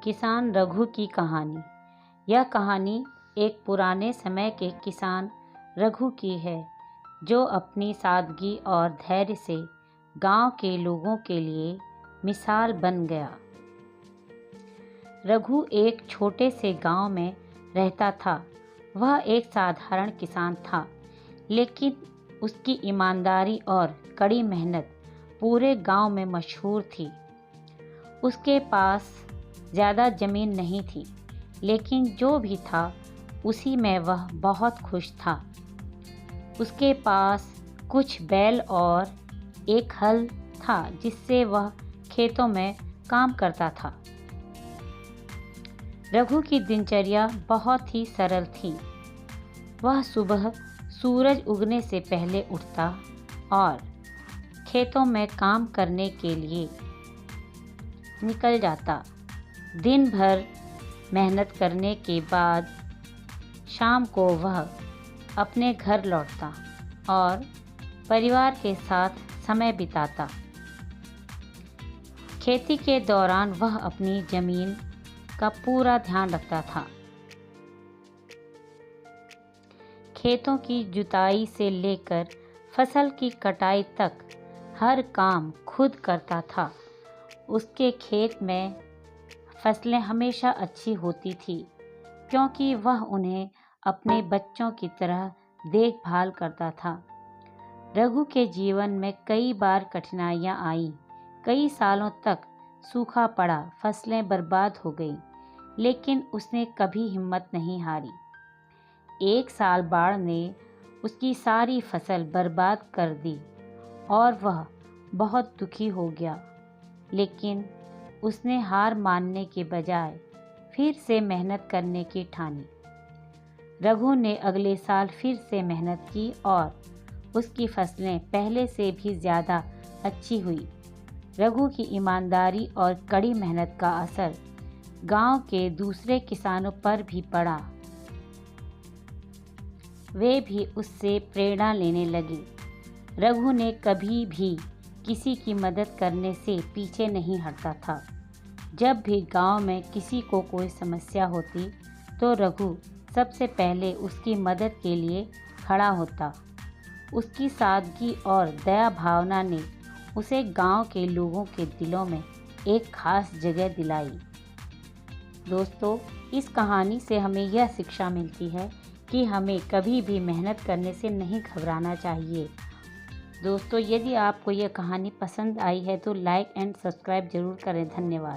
किसान रघु की कहानी। यह कहानी एक पुराने समय के किसान रघु की है, जो अपनी सादगी और धैर्य से गांव के लोगों के लिए मिसाल बन गया। रघु एक छोटे से गांव में रहता था। वह एक साधारण किसान था, लेकिन उसकी ईमानदारी और कड़ी मेहनत पूरे गांव में मशहूर थी। उसके पास ज़्यादा ज़मीन नहीं थी, लेकिन जो भी था उसी में वह बहुत खुश था। उसके पास कुछ बैल और एक हल था, जिससे वह खेतों में काम करता था। रघु की दिनचर्या बहुत ही सरल थी। वह सुबह सूरज उगने से पहले उठता और खेतों में काम करने के लिए निकल जाता। दिन भर मेहनत करने के बाद शाम को वह अपने घर लौटता और परिवार के साथ समय बिताता। खेती के दौरान वह अपनी जमीन का पूरा ध्यान रखता था। खेतों की जुताई से लेकर फसल की कटाई तक हर काम खुद करता था। उसके खेत में फसलें हमेशा अच्छी होती थी, क्योंकि वह उन्हें अपने बच्चों की तरह देखभाल करता था। रघु के जीवन में कई बार कठिनाइयां आईं। कई सालों तक सूखा पड़ा, फसलें बर्बाद हो गईं, लेकिन उसने कभी हिम्मत नहीं हारी। एक साल बाढ़ ने उसकी सारी फसल बर्बाद कर दी और वह बहुत दुखी हो गया, लेकिन उसने हार मानने के बजाय फिर से मेहनत करने की ठानी। रघु ने अगले साल फिर से मेहनत की और उसकी फसलें पहले से भी ज़्यादा अच्छी हुई। रघु की ईमानदारी और कड़ी मेहनत का असर गांव के दूसरे किसानों पर भी पड़ा। वे भी उससे प्रेरणा लेने लगे। रघु ने कभी भी किसी की मदद करने से पीछे नहीं हटता था। जब भी गांव में किसी को कोई समस्या होती, तो रघु सबसे पहले उसकी मदद के लिए खड़ा होता। उसकी सादगी और दया भावना ने उसे गांव के लोगों के दिलों में एक खास जगह दिलाई। दोस्तों, इस कहानी से हमें यह शिक्षा मिलती है कि हमें कभी भी मेहनत करने से नहीं घबराना चाहिए। दोस्तों, यदि आपको यह कहानी पसंद आई है तो लाइक एंड सब्सक्राइब ज़रूर करें। धन्यवाद।